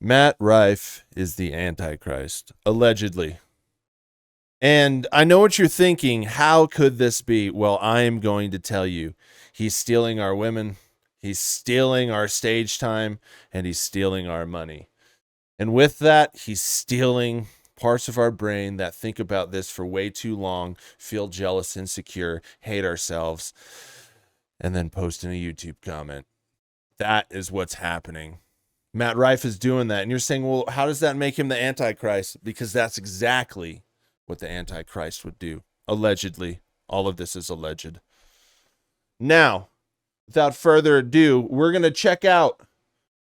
Matt Rife is the Antichrist, allegedly. And I know what you're thinking. How could this be? Well, I am going to tell you. He's stealing our women. He's stealing our stage time. And he's stealing our money. And with that, he's stealing parts of our brain that think about this for way too long, feel jealous, insecure, hate ourselves, and then post in a YouTube comment. That is what's happening. Matt Rife is doing that. And you're saying, well, how does that make him the Antichrist? Because that's exactly what the Antichrist would do. Allegedly. All of this is alleged. Now, without further ado, we're going to check out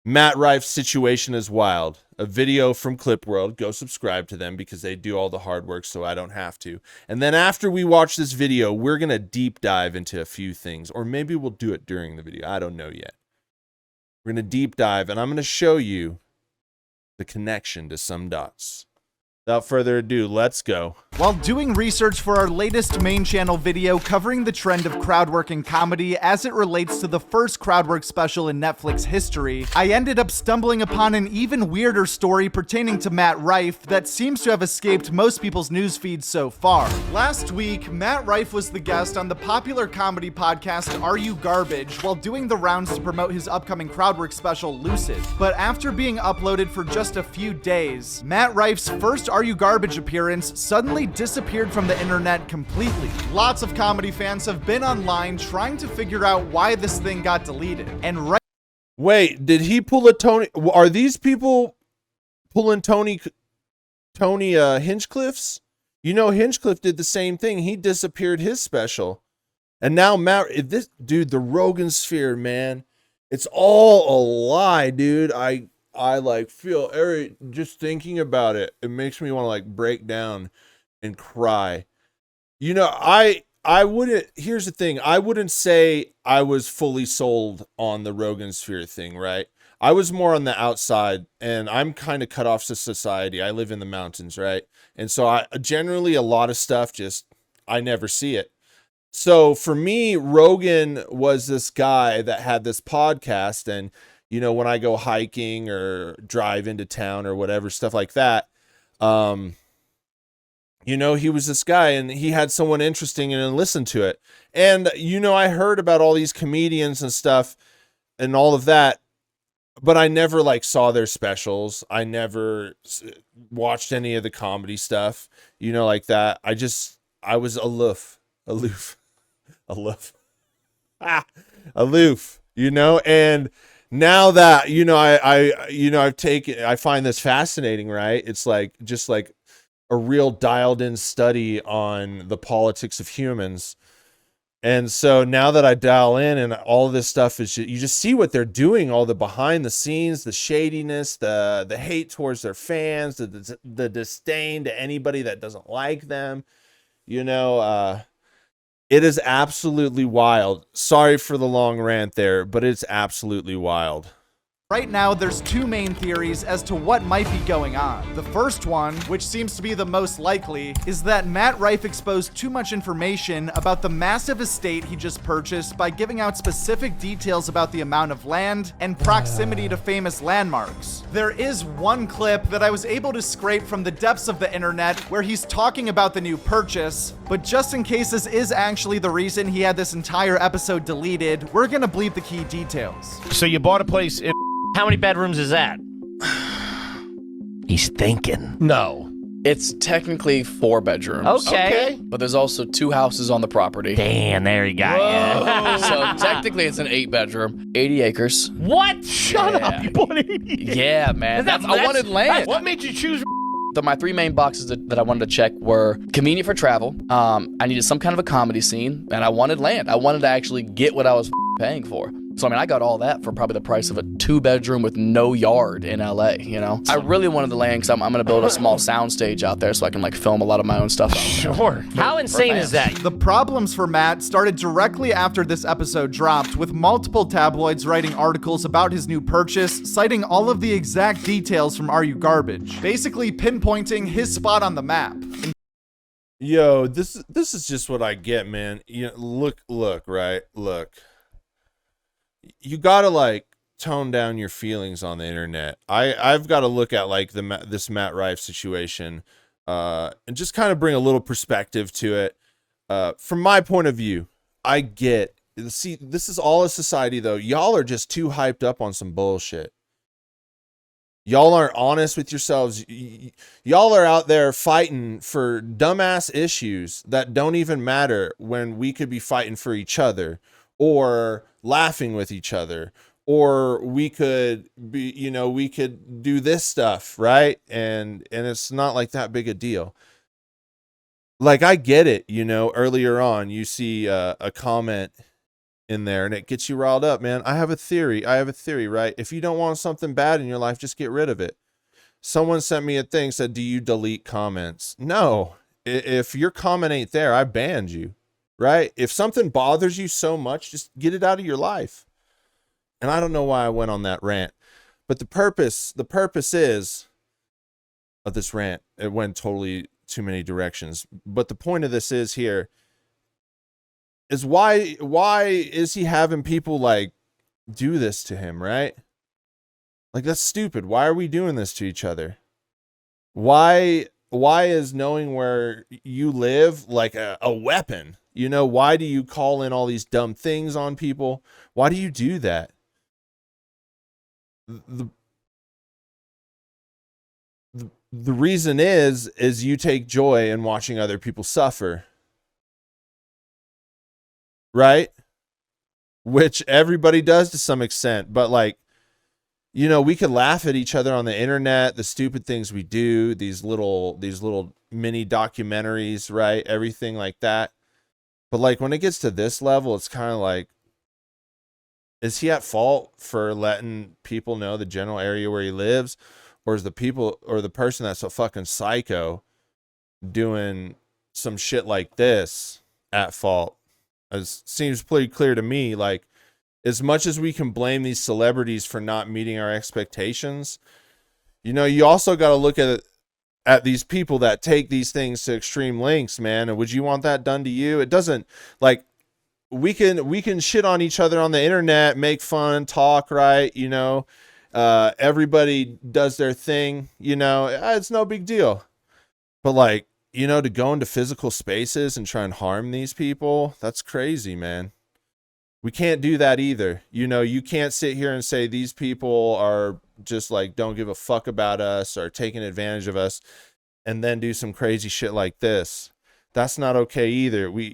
Matt Rife's Situation is Wild, a video from Clip World. Go subscribe to them because they do all the hard work so I don't have to. And then after we watch this video, we're going to deep dive into a few things. Or maybe we'll do it during the video. I don't know yet. We're going to deep dive, and I'm going to show you the connection to some dots. Without further ado, let's go. While doing research for our latest main channel video covering the trend of crowdwork in comedy as it relates to the first crowdwork special in Netflix history, I ended up stumbling upon an even weirder story pertaining to Matt Rife that seems to have escaped most people's news feeds so far. Last week, Matt Rife was the guest on the popular comedy podcast Are You Garbage while doing the rounds to promote his upcoming crowdwork special Lucid. But after being uploaded for just a few days, Matt Rife's first Are You Garbage appearance suddenly disappeared from the internet completely. Lots of comedy fans have been online trying to figure out why this thing got deleted. And wait, did he pull a Tony? Are these people pulling Tony Hinchcliffe's? You know, Hinchcliffe did the same thing. He disappeared his special. And now Matt, this dude, the Rogan sphere, man, it's all a lie, dude. I like feel just thinking about it. It makes me want to like break down and cry. You know, I wouldn't, here's the thing. I wouldn't say I was fully sold on the Rogan sphere thing, right? I was more on the outside, and I'm kind of cut off to society. I live in the mountains, right? And so I generally a lot of stuff just, I never see it. So for me, Rogan was this guy that had this podcast, and you know, when I go hiking or drive into town or whatever, stuff like that, you know, he was this guy and he had someone interesting and listened to it. And, you know, I heard about all these comedians and stuff and all of that, but I never like saw their specials. I never watched any of the comedy stuff, you know, like that. I was aloof, you know, and now that, you know, I find this fascinating, right? It's like, just like a real dialed in study on the politics of humans. And so now that I dial in and all of this stuff is, you just see what they're doing, all the behind the scenes, the shadiness, the hate towards their fans, the disdain to anybody that doesn't like them, you know, it is absolutely wild. Sorry for the long rant there, but it's absolutely wild. Right now, there's two main theories as to what might be going on. The first one, which seems to be the most likely, is that Matt Rife exposed too much information about the massive estate he just purchased by giving out specific details about the amount of land and proximity to famous landmarks. There is one clip that I was able to scrape from the depths of the internet where he's talking about the new purchase, but just in case this is actually the reason he had this entire episode deleted, we're gonna bleep the key details. So you bought a place in... How many bedrooms is that? He's thinking. No. It's technically 4 bedrooms. Okay. But there's also 2 houses on the property. Damn, there you got you. So technically it's an 8 bedroom, 80 acres. What? Shut up. You bought 80. Yeah, man. I wanted land. What made you choose? My 3 main boxes that I wanted to check were convenient for travel. I needed some kind of a comedy scene, and I wanted land. I wanted to actually get what I was paying for. So, I mean, I got all that for probably the price of a 2-bedroom with no yard in LA, you know? I really wanted the land because I'm going to build a small sound stage out there so I can, like, film a lot of my own stuff. Sure. How insane is that? The problems for Matt started directly after this episode dropped, with multiple tabloids writing articles about his new purchase, citing all of the exact details from Are You Garbage, basically pinpointing his spot on the map. Yo, this is just what I get, man. You know, look, right? Look. You gotta like tone down your feelings on the internet. I've got to look at like this Matt Rife situation, and just kind of bring a little perspective to it. From my point of view, I get. See, this is all a society though. Y'all are just too hyped up on some bullshit. Y'all aren't honest with yourselves. Y'all are out there fighting for dumbass issues that don't even matter when we could be fighting for each other or laughing with each other, or we could be, you know, we could do this stuff, right? And it's not like that big a deal. Like, I get it, you know, earlier on you see a comment in there and it gets you riled up, man. I have a theory, right? If you don't want something bad in your life, just get rid of it. Someone sent me a thing, said, do you delete comments? No. If your comment ain't there, I banned you, right? If something bothers you so much, just get it out of your life. And I don't know why I went on that rant, but the purpose is of this rant, it went totally too many directions. But the point of this is here is why is he having people like do this to him, right? Like, that's stupid. Why are we doing this to each other? Why is knowing where you live like a weapon? You know, why do you call in all these dumb things on people? Why do you do that? The reason is you take joy in watching other people suffer. Right? Which everybody does to some extent, but like, you know, we could laugh at each other on the internet, the stupid things we do, these little mini documentaries, right? Everything like that. But like when it gets to this level, it's kind of like, is he at fault for letting people know the general area where he lives? Or is the people or the person that's a fucking psycho doing some shit like this at fault? It seems pretty clear to me, like, as much as we can blame these celebrities for not meeting our expectations, you know, you also got to look at these people that take these things to extreme lengths, man. And would you want that done to you? It doesn't, like, we can shit on each other on the internet, make fun, talk, right? You know, everybody does their thing, you know, it's no big deal. But like, you know, to go into physical spaces and try and harm these people, that's crazy, man. We can't do that either. You know, you can't sit here and say these people are just like, don't give a fuck about us or taking advantage of us and then do some crazy shit like this. That's not okay either. We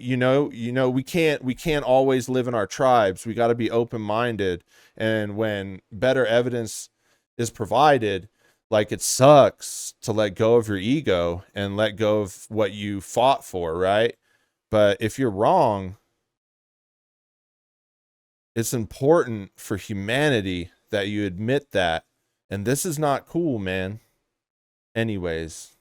can't always live in our tribes. We got to be open-minded. And when better evidence is provided, like, it sucks to let go of your ego and let go of what you fought for, right? But if you're wrong, it's important for humanity that you admit that. And this is not cool, man. Anyways.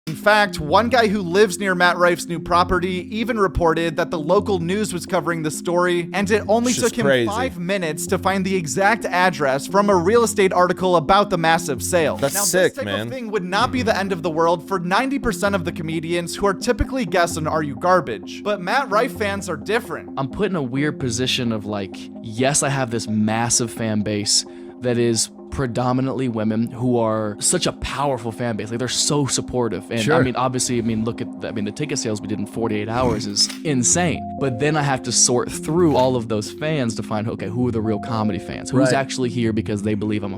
In fact, one guy who lives near Matt Rife's new property even reported that the local news was covering the story, and it only took him 5 minutes to find the exact address from a real estate article about the massive sale. That's now, sick, this type man. of thing would not be the end of the world for 90% of the comedians who are typically guests on Are You Garbage. But Matt Rife fans are different. I'm put in a weird position of like, yes, I have this massive fan base that is predominantly women who are such a powerful fan base. Like, they're so supportive. And Sure. I mean, obviously, look at, the ticket sales we did in 48 hours is insane. But then I have to sort through all of those fans to find, okay, who are the real comedy fans? Who's Right. actually here because they believe I'm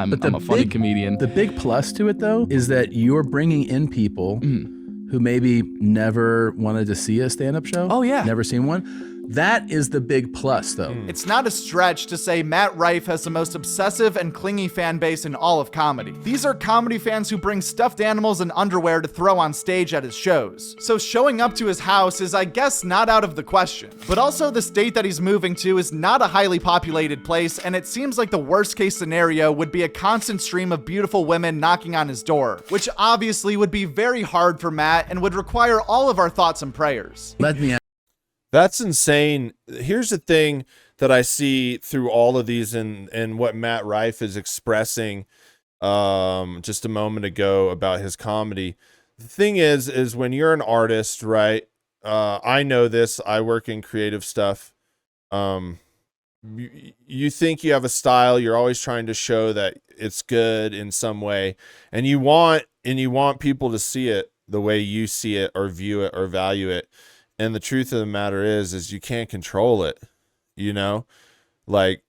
But a funny comedian? The big plus to it, though, is that you're bringing in people who maybe never wanted to see a stand-up show. Oh, yeah. Never seen one. That is the big plus, though. It's not a stretch to say Matt Rife has the most obsessive and clingy fan base in all of comedy. These are comedy fans who bring stuffed animals and underwear to throw on stage at his shows. So showing up to his house is, I guess, not out of the question. But also, the state that he's moving to is not a highly populated place, and it seems like the worst case scenario would be a constant stream of beautiful women knocking on his door, which obviously would be very hard for Matt and would require all of our thoughts and prayers. Let me That's insane. Here's the thing that I see through all of these and what Matt Rife is expressing just a moment ago about his comedy. The thing is when you're an artist, right? I know this. I work in creative stuff. you think you have a style, you're always trying to show that it's good in some way, and you want people to see it the way you see it or view it or value it. And the truth of the matter is you can't control it. Like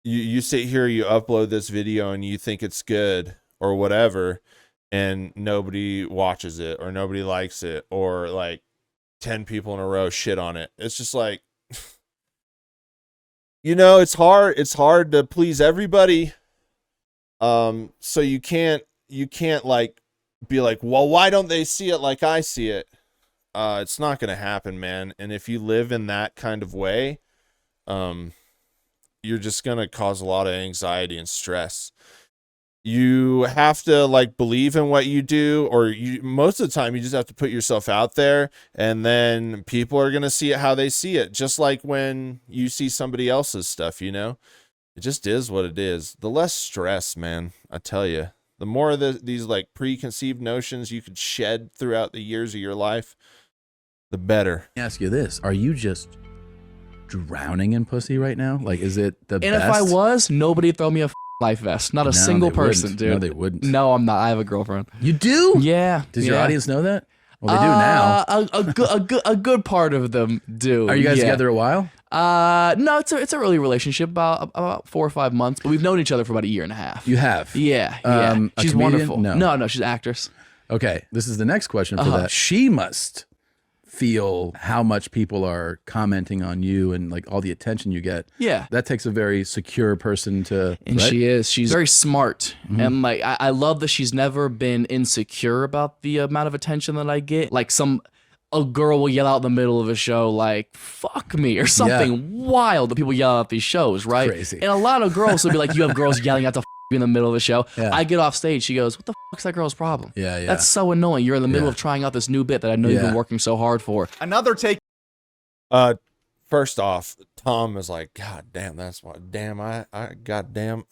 you sit here, you upload this video and you think it's good or whatever, and nobody watches it or nobody likes it, or like 10 people in a row shit on it. It's just like, it's hard to please everybody. So you can't like be like, well, why don't they see it like I see it? It's not going to happen, man. And if you live in that kind of way, you're just going to cause a lot of anxiety and stress. You have to like believe in what you do, or most of the time you just have to put yourself out there, and then people are going to see it how they see it. Just like when you see somebody else's stuff, it just is what it is. The less stress, man, I tell you, the more of these like preconceived notions you could shed throughout the years of your life, the better. Let me ask you this. Are you just drowning in pussy right now? Like, is it the And best? if I was, nobody throw me a life vest. Not a single person, dude. No, they wouldn't. No, I'm not. I have a girlfriend. You do? Yeah. Does your audience know that? Well, they do now. A good part of them do. Are you guys together a while? No, it's a early relationship, about 4 or 5 months, but we've known each other for about a year and a half. You have? Yeah. A She's comedian? wonderful. No. She's an actress. Okay, this is the next question for that. She must feel how much people are commenting on you and like all the attention you get. Yeah. That takes a very secure person to. And right? she's very smart. And like, I love that she's never been insecure about the amount of attention that I get. Like a girl will yell out in the middle of a show like, fuck me, or something wild that people yell out at these shows, right? Crazy. And a lot of girls will be like, you have girls yelling out the in the middle of the show. Yeah. I get off stage, she goes, what the fuck's that girl's problem? Yeah. That's so annoying. You're in the middle of trying out this new bit that I know you've been working so hard for. Another take. First off, Tom is like, God damn, that's what, damn, I goddamn,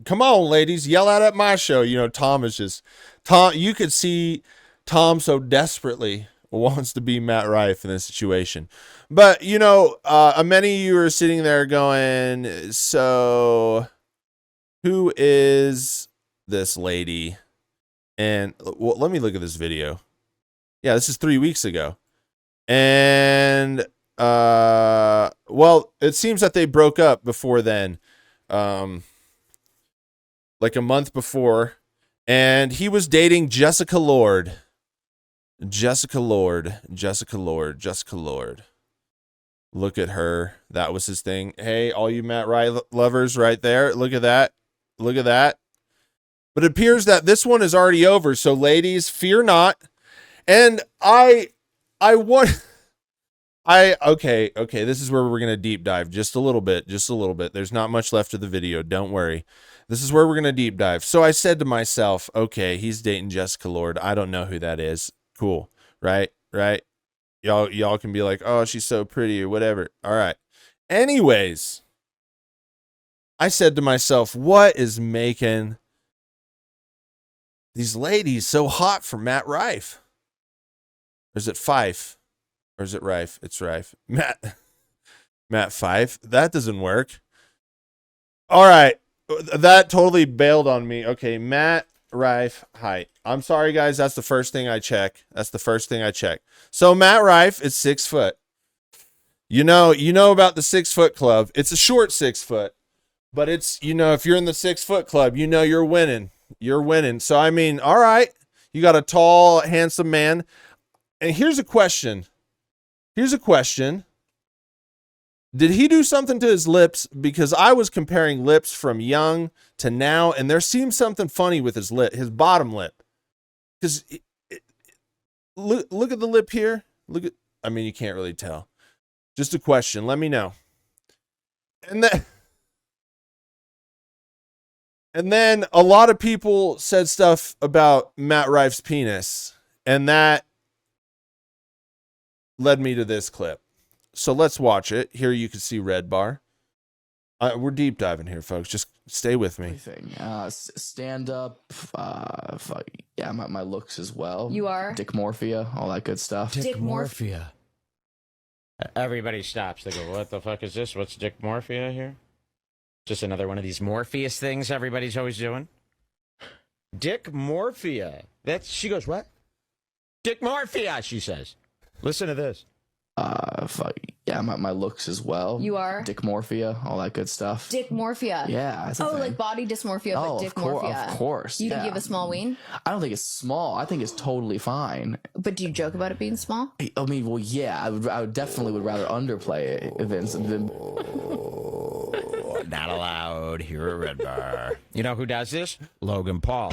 come on, ladies, yell out at my show. Tom is just, you could see Tom so desperately wants to be Matt Rife in this situation. But, many of you are sitting there going, so who is this lady? And well, let me look at this video. Yeah, this is 3 weeks ago. And well, it seems that they broke up before then, like a month before, and he was dating Jessica Lord. Look at her. That was his thing. Hey, all you Matt Rife lovers right there. Look at that. But it appears that this one is already over. So ladies, fear not. And okay, this is where we're going to deep dive just a little bit. There's not much left of the video. Don't worry. This is where we're going to deep dive. So I said to myself, okay, he's dating Jessica Lord. I don't know who that is. Cool. Right. Y'all can be like, oh, she's so pretty or whatever. All right. Anyways, I said to myself, what is making these ladies so hot for Matt Rife? Or is it Fife? Or is it Rife? It's Rife. Matt Fife. That doesn't work. All right. That totally bailed on me. Okay, Matt Rife height. I'm sorry, guys. That's the first thing I check. So Matt Rife is 6 foot. You know about the 6 foot club. It's a short 6 foot, but it's, if you're in the 6 foot club, you're winning. So, I mean, all right. You got a tall, handsome man. And here's a question. Did he do something to his lips? Because I was comparing lips from young to now, and there seems something funny with his bottom lip. Because look at the lip here. You can't really tell. Just a question. Let me know. And then a lot of people said stuff about Matt Rife's penis, and that led me to this clip. So let's watch it. Here you can see red bar. We're deep diving here, folks. Just stay with me. Everything. Stand up. Yeah, my looks as well. You are? Dick morphia, all that good stuff. Dick Morphia. Everybody stops. They go, what the fuck is this? What's Dick Morphia here? Just another one of these Morpheus things everybody's always doing. Dick morphia. She goes, what? Dick morphia, she says. Listen to this. Yeah, my looks as well. You are? Dick morphia, all that good stuff. Dick morphia. Yeah. That's a thing. Like body dysmorphia, but dick morphia. Of course. You give a small ween? I don't think it's small. I think it's totally fine. But do you joke about it being small? I mean, well, yeah. I would definitely would rather underplay it if it's Not allowed here at Red Bar. You know who does this? Logan Paul.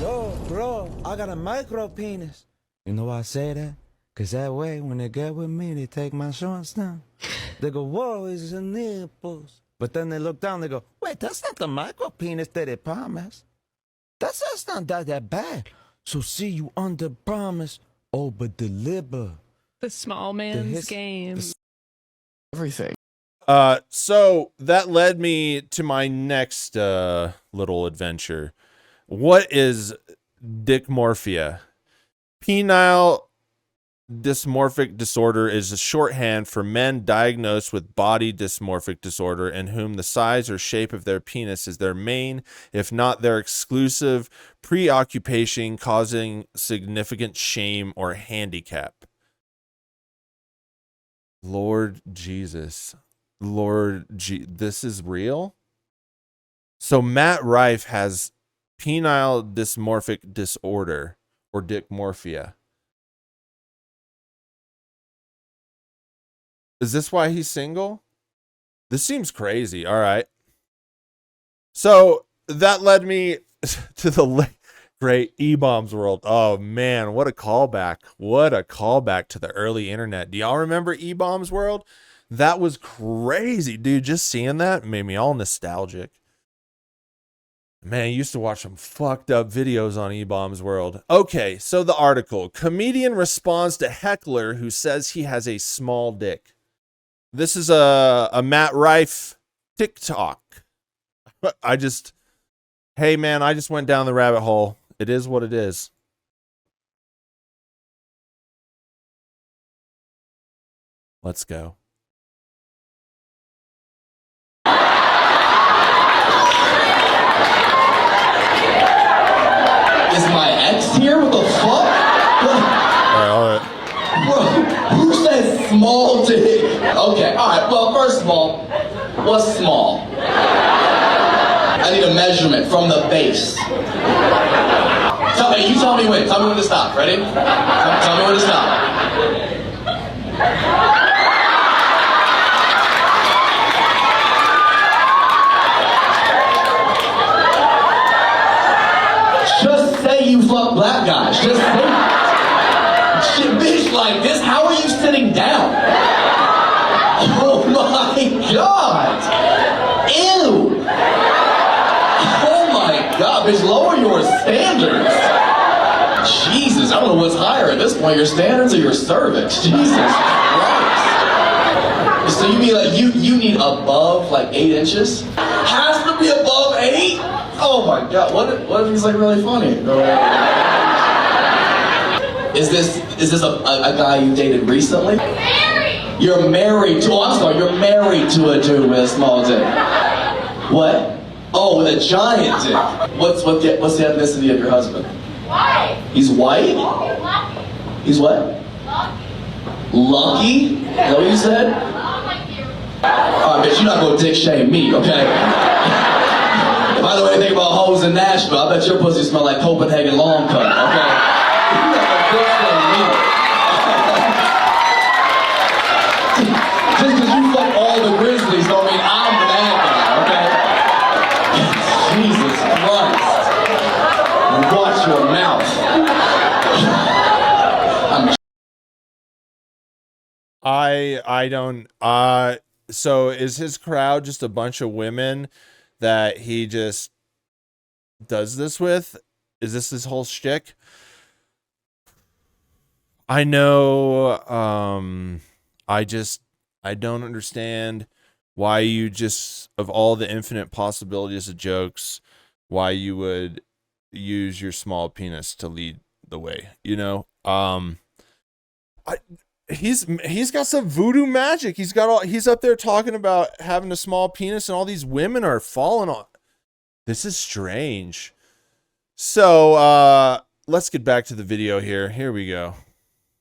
Yo, bro, I got a micro penis. You know why I say that? Cause that way, when they get with me, they take my shorts down. They go, whoa, it's a nipples. But then they look down, they go, wait, that's not the micro penis that they promised. That's not that bad. So see, you under promise, over deliver. The small man's game. everything. So that led me to my next little adventure. What is dickmorphia? Penile dysmorphic disorder is a shorthand for men diagnosed with body dysmorphic disorder in whom the size or shape of their penis is their main, if not their exclusive, preoccupation, causing significant shame or handicap. Lord Jesus. This is real? So Matt Rife has penile dysmorphic disorder or dickmorphia. Is this why he's single? This seems crazy. All right. So that led me to the great E-Bombs world. Oh man, what a callback. What a callback to the early internet. Do y'all remember E-Bombs world? That was crazy, dude. Just seeing that made me all nostalgic. Man, I used to watch some fucked up videos on E-Bombs world. Okay, so the article. Comedian responds to Heckler who says he has a small dick. This is a Matt Rife TikTok. Hey man, I just went down the rabbit hole. It is what it is. Let's go. Is my ex here? What the fuck? All right. Bro, who says small dick? Okay, alright, well, first of all, what's small? I need a measurement from the base. You tell me when. Tell me when to stop. Ready? Tell me when to stop. Just say you fuck black guys. Just say it. Shit, bitch, like this, how are you sitting down? Oh my god! Ew! Oh my god, bitch, lower your standards! Jesus, I don't know what's higher at this point, your standards or your cervix? Jesus Christ! So you mean like you need above like 8 inches? Has to be above 8? Oh my god, what if he's like really funny? Is this a guy you dated recently? I'm married! You're married to, you're married to a dude with a small dick. What? Oh, with a giant dick. What's the ethnicity of your husband? White. He's white? He's what? Lucky. Lucky? Is that what you said? Alright, bitch, you're not gonna dick shame me, okay? By the way, think about hoes in Nashville. I bet your pussy smell like Copenhagen long cut, okay? Just because you fuck all the Grizzlies don't mean I'm the bad guy, okay? Jesus Christ. Watch your mouth. So is his crowd just a bunch of women that he just does this with? Is this his whole shtick? I know, I don't understand why you just, of all the infinite possibilities of jokes, why you would use your small penis to lead the way, you know? he's got some voodoo magic. He's up there talking about having a small penis, and all these women are falling on. This is strange. So let's get back to the video here. Here we go.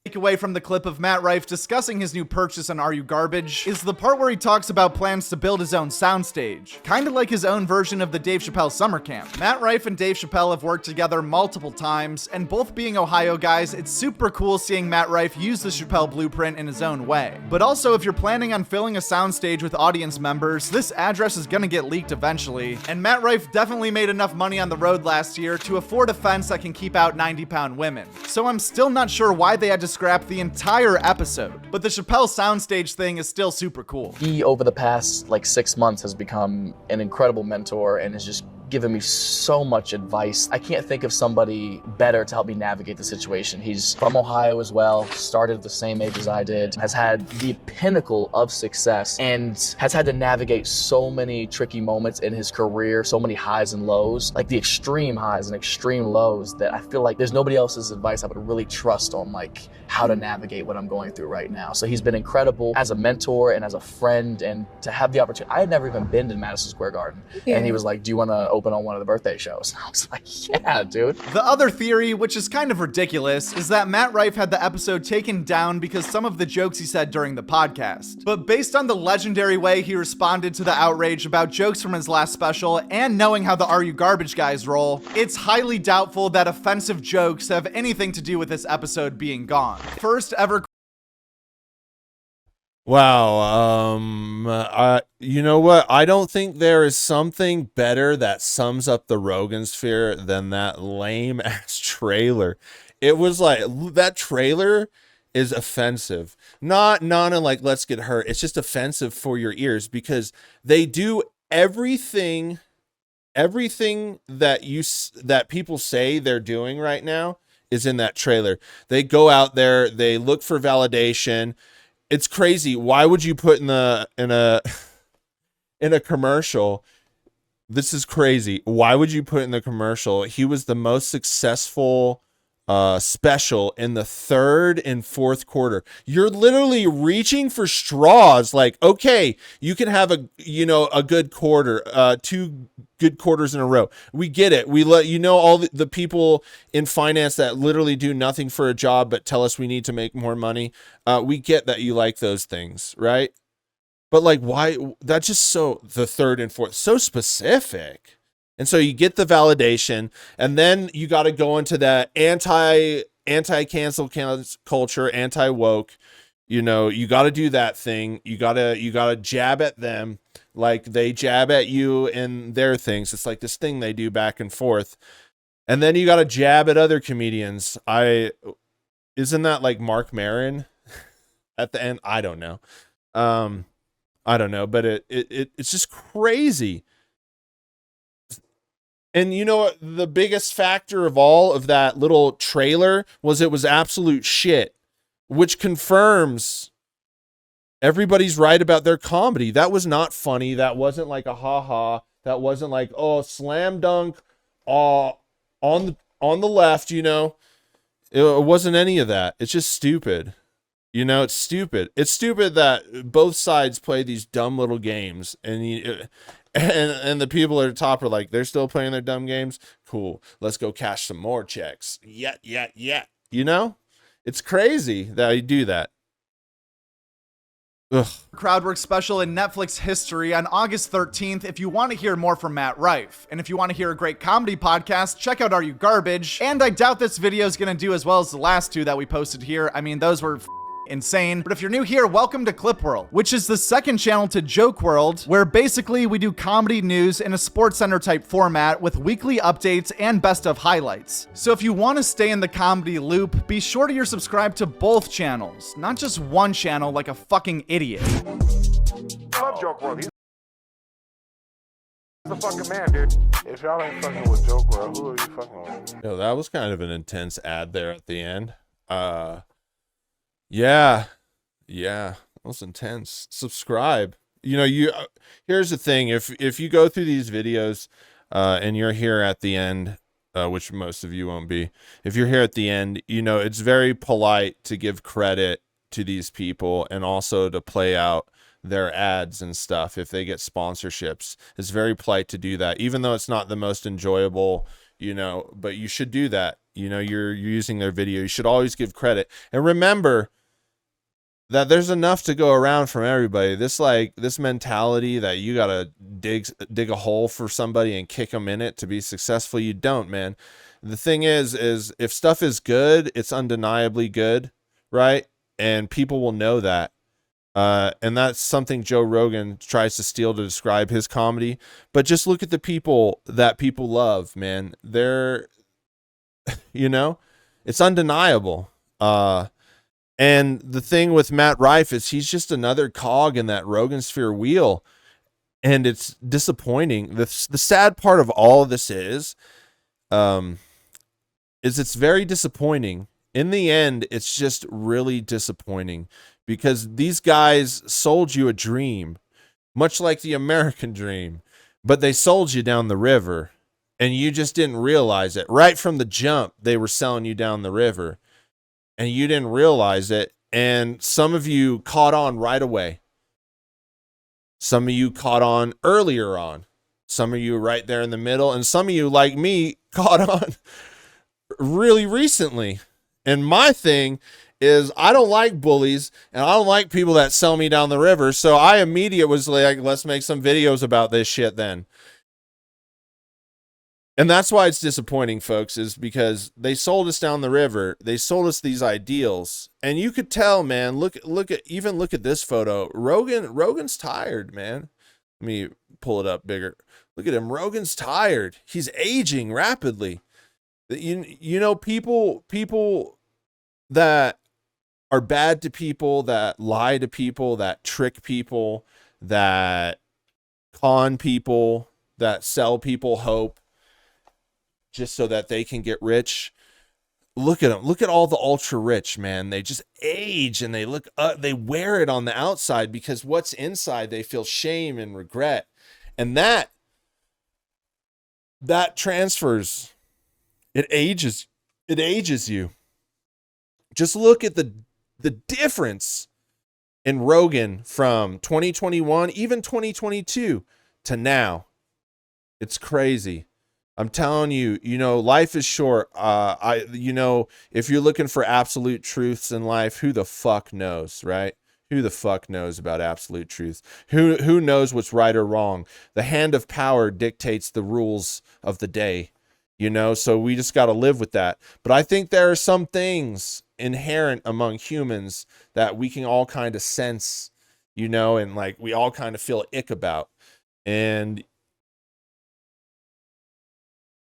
Takeaway from the clip of Matt Rife discussing his new purchase on Are You Garbage is the part where he talks about plans to build his own soundstage, kind of like his own version of the Dave Chappelle summer camp. Matt Rife and Dave Chappelle have worked together multiple times, and both being Ohio guys, it's super cool seeing Matt Rife use the Chappelle blueprint in his own way. But also, if you're planning on filling a soundstage with audience members, this address is gonna get leaked eventually, and Matt Rife definitely made enough money on the road last year to afford a fence that can keep out 90-pound women. So I'm still not sure why they had to scrap the entire episode, but the Chappelle soundstage thing is still super cool. He, over the past like 6 months, has become an incredible mentor and has just given me so much advice. I can't think of somebody better to help me navigate the situation. He's from Ohio as well, started at the same age as I did, has had the pinnacle of success, and has had to navigate so many tricky moments in his career, so many highs and lows, like the extreme highs and extreme lows, that I feel like there's nobody else's advice I would really trust on like how to navigate what I'm going through right now. So he's been incredible as a mentor and as a friend, and to have the opportunity. I had never even been to Madison Square Garden, and he was like, do you want to open on one of the birthday shows? I was like, yeah, dude. The other theory, which is kind of ridiculous, is that Matt Rife had the episode taken down because some of the jokes he said during the podcast. But based on the legendary way he responded to the outrage about jokes from his last special, and knowing how the Are You Garbage guys roll, it's highly doubtful that offensive jokes have anything to do with this episode being gone. First ever. Wow. You know what? I don't think there is something better that sums up the Rogan sphere than that lame ass trailer. It was like, that trailer is offensive. Not in like, let's get hurt. It's just offensive for your ears, because they do everything that people say they're doing right now is in that trailer. They go out there, they look for validation. It's crazy. Why would you put in a commercial? This is crazy. Why would you put in the commercial? He was the most successful special in the third and fourth quarter. You're literally reaching for straws. Like, okay, you can have a good quarter, 2 good quarters in a row. We get it. We let all the people in finance that literally do nothing for a job but tell us we need to make more money. We get that you like those things, right? But like, why? That's just so, the third and fourth, so specific. And so you get the validation, and then you got to go into that anti-cancel culture, anti-woke. You got to do that thing. You got to jab at them like they jab at you and their things. It's like this thing they do back and forth. And then you got to jab at other comedians. Isn't that like Mark Maron at the end? I don't know. I don't know, but it's just crazy. And you know what? The biggest factor of all of that little trailer was it was absolute shit, which confirms everybody's right about their comedy. That was not funny. That wasn't like a ha-ha. That wasn't like, oh, slam dunk on the left, It wasn't any of that. It's just stupid. It's stupid. It's stupid that both sides play these dumb little games, and the people at the top are like, they're still playing their dumb games. Cool. Let's go cash some more checks. Yeah. It's crazy that you do that. Ugh. Crowdwork special in Netflix history on August 13th. If you want to hear more from Matt Rife, and if you want to hear a great comedy podcast, check out Are You Garbage? And I doubt this video is going to do as well as the last 2 that we posted here. I mean, those were insane. But if you're new here, welcome to Clip World, which is the second channel to Joke World, where basically we do comedy news in a Sports Center type format with weekly updates and best of highlights. So if you want to stay in the comedy loop, be sure to subscribe to both channels, not just one channel like a fucking idiot. I love Joke World. He's the fucking man, dude. If y'all ain't fucking with Joke World, who are you fucking with? Yo, that was kind of an intense ad there at the end. Yeah, that was intense. Subscribe. Here's the thing. If you go through these videos, and you're here at the end, which most of you won't be, if you're here at the end, it's very polite to give credit to these people, and also to play out their ads and stuff if they get sponsorships. It's very polite to do that, even though it's not the most enjoyable, you know, but you should do that. You know, you're using their video. You should always give credit. And remember that there's enough to go around from everybody. This mentality that you gotta dig a hole for somebody and kick them in it to be successful, you don't, man. The thing is if stuff is good, it's undeniably good, right? And people will know that. And that's something Joe Rogan tries to steal to describe his comedy. But just look at the people that people love, man. They're, you know, it's undeniable. And the thing with Matt Rife is he's just another cog in that Rogan sphere wheel. And it's disappointing. The sad part of all of this is it's very disappointing. In the end, it's just really disappointing because these guys sold you a dream, much like the American dream, but they sold you down the river and you just didn't realize it. Right from the jump, they were selling you down the river. And you didn't realize it, and some of you caught on right away. Some of you caught on earlier on. Some of you right there in the middle, and some of you, like me, caught on really recently. And my thing is I don't like bullies, and I don't like people that sell me down the river, so I immediately was like, let's make some videos about this shit then. And that's why it's disappointing, folks, is because they sold us down the river. They sold us these ideals. And you could tell, man, look at this photo. Rogan's tired, man. Let me pull it up bigger. Look at him. Rogan's tired. He's aging rapidly. You know, people that are bad to people, that lie to people, that trick people, that con people, that sell people hope, just so that they can get rich. Look at them. Look at all the ultra rich, man. They just age and they look they wear it on the outside because what's inside, they feel shame and regret. And that transfers. It ages you. Just look at the difference in Rogan from 2021, even 2022 to now. It's crazy. I'm telling you, you know, life is short. You know, if you're looking for absolute truths in life, who the fuck knows, right? Who the fuck knows about absolute truth? Who knows what's right or wrong? The hand of power dictates the rules of the day, you know, so we just got to live with that. But I think there are some things inherent among humans that we can all kind of sense, you know, and like we all kind of feel ick about. And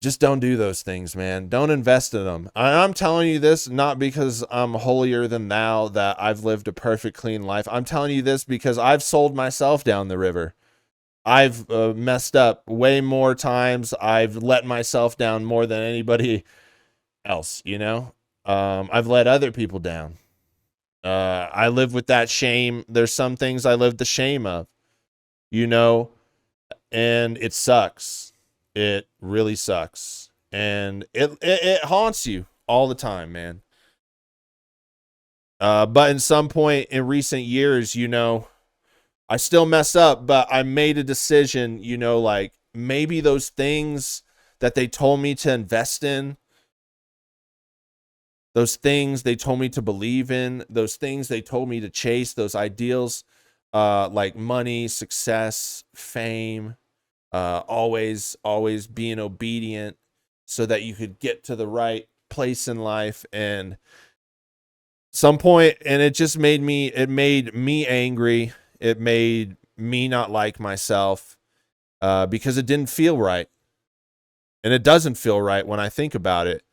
just don't do those things, man. Don't invest in them. I'm telling you this not because I'm holier than thou, that I've lived a perfect, clean life. I'm telling you this because I've sold myself down the river. I've messed up way more times. I've let myself down more than anybody else, you know? I've let other people down. I live with that shame. There's some things I live the shame of, you know? And it sucks. It really sucks. And it haunts you all the time, man. But in some point in recent years, you know, I still mess up, but I made a decision, you know, like maybe those things that they told me to invest in, those things they told me to believe in, those things they told me to chase, those ideals, like money, success, fame, always being obedient so that you could get to the right place in life. And some point, and it just made me angry. It made me not like myself, because it didn't feel right. And it doesn't feel right when I think about it.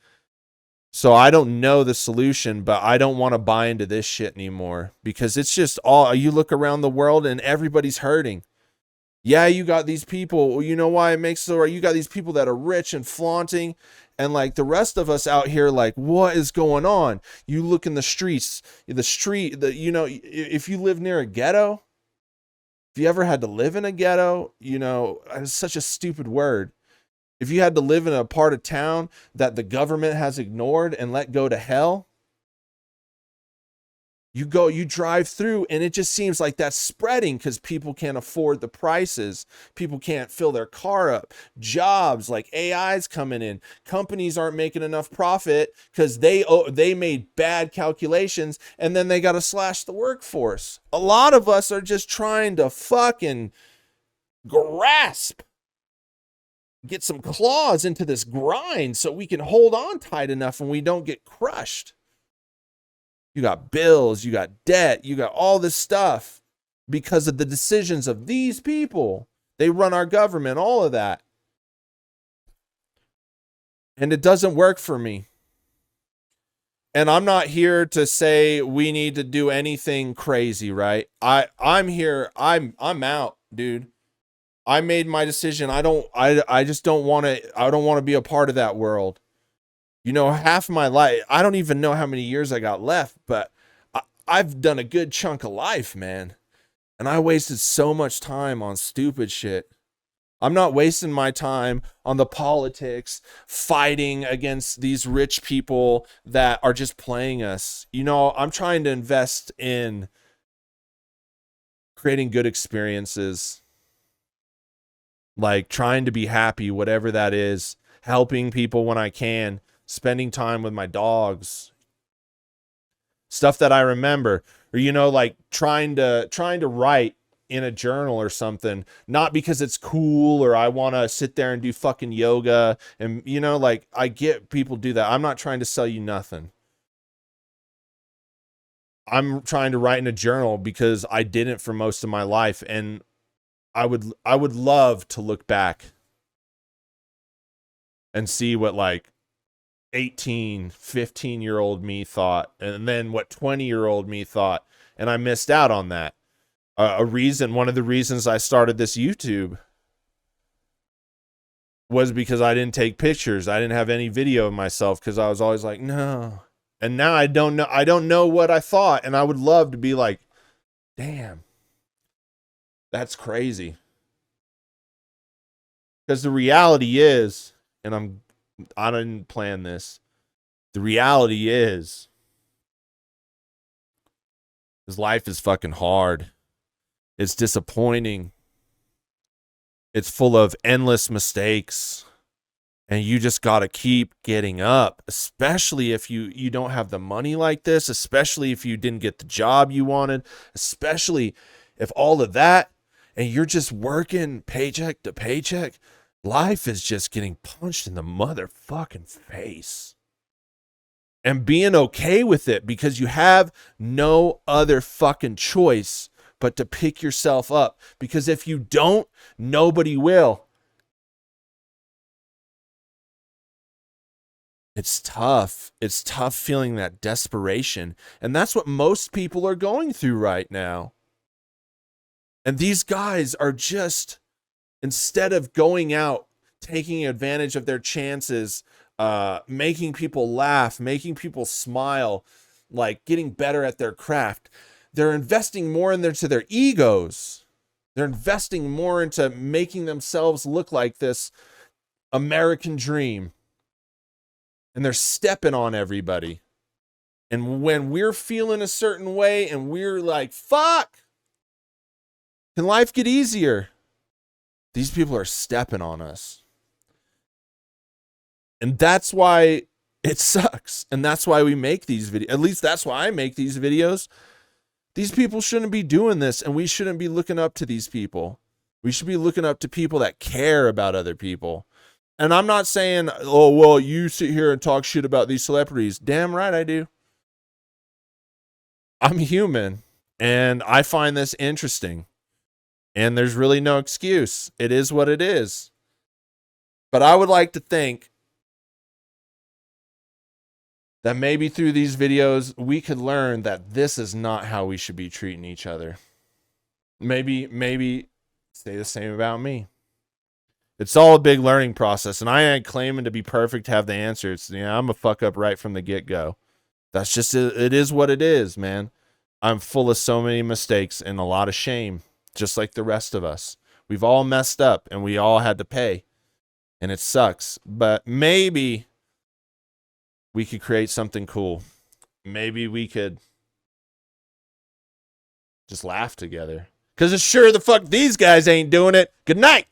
So I don't know the solution, but I don't want to buy into this shit anymore, because it's just all, you look around the world and everybody's hurting. Yeah, you got these people, you know why it makes so right? You got these people that are rich and flaunting, and like the rest of us out here, like, what is going on? You look in the streets, you know, if you live near a ghetto, if you ever had to live in a ghetto, you know, it's such a stupid word. If you had to live in a part of town that the government has ignored and let go to hell, You drive through and it just seems like that's spreading because people can't afford the prices. People can't fill their car up. Jobs like AI's coming in. Companies aren't making enough profit because they made bad calculations and then they got to slash the workforce. A lot of us are just trying to fucking grasp, get some claws into this grind so we can hold on tight enough and we don't get crushed. You got bills, you got debt, you got all this stuff because of the decisions of these people. They run our government, all of that. And it doesn't work for me. And I'm not here to say we need to do anything crazy, right? I'm here, I'm out, dude. I made my decision. I just don't want to be a part of that world. You know, half my life, I don't even know how many years I got left, but I've done a good chunk of life, man. And I wasted so much time on stupid shit. I'm not wasting my time on the politics, fighting against these rich people that are just playing us. You know, I'm trying to invest in creating good experiences, like trying to be happy, whatever that is, helping people when I can, spending time with my dogs, stuff that I remember, or, you know, like trying to write in a journal or something, not because it's cool or I want to sit there and do fucking yoga. And, you know, like I get people do that. I'm not trying to sell you nothing. I'm trying to write in a journal because I didn't for most of my life. And I would love to look back and see what like 18, 15-year-old me thought, and then what 20-year-old me thought. And I missed out on that. One of the reasons I started this YouTube was because I didn't take pictures. I didn't have any video of myself because I was always like, no. And now I don't know what I thought. And I would love to be like, damn, that's crazy. Because the reality is, and I didn't plan this. The reality is, his life is fucking hard. It's disappointing. It's full of endless mistakes. And you just got to keep getting up, especially if you don't have the money like this, especially if you didn't get the job you wanted, especially if all of that, and you're just working paycheck to paycheck. Life is just getting punched in the motherfucking face. And being okay with it because you have no other fucking choice but to pick yourself up. Because if you don't, nobody will. It's tough. It's tough feeling that desperation. And that's what most people are going through right now. And these guys are just, instead of going out, taking advantage of their chances, making people laugh, making people smile, like getting better at their craft, they're investing more into their egos. They're investing more into making themselves look like this American dream. And they're stepping on everybody. And when we're feeling a certain way and we're like, fuck, can life get easier? These people are stepping on us. And that's why it sucks. And that's why we make these videos. At least that's why I make these videos. These people shouldn't be doing this, and we shouldn't be looking up to these people. We should be looking up to people that care about other people. And I'm not saying, oh, well, you sit here and talk shit about these celebrities. Damn right I do. I'm human, and I find this interesting. And there's really no excuse. It is what it is. But I would like to think that maybe through these videos, we could learn that this is not how we should be treating each other. Maybe say the same about me. It's all a big learning process, and I ain't claiming to be perfect, have the answers. You know, I'm a fuck up right from the get-go. That's just, it is what it is, man. I'm full of so many mistakes and a lot of shame, just like the rest of us. We've all messed up, and we all had to pay, and it sucks. But maybe we could create something cool. Maybe we could Just laugh together. Because it's sure the fuck these guys ain't doing it. Good night.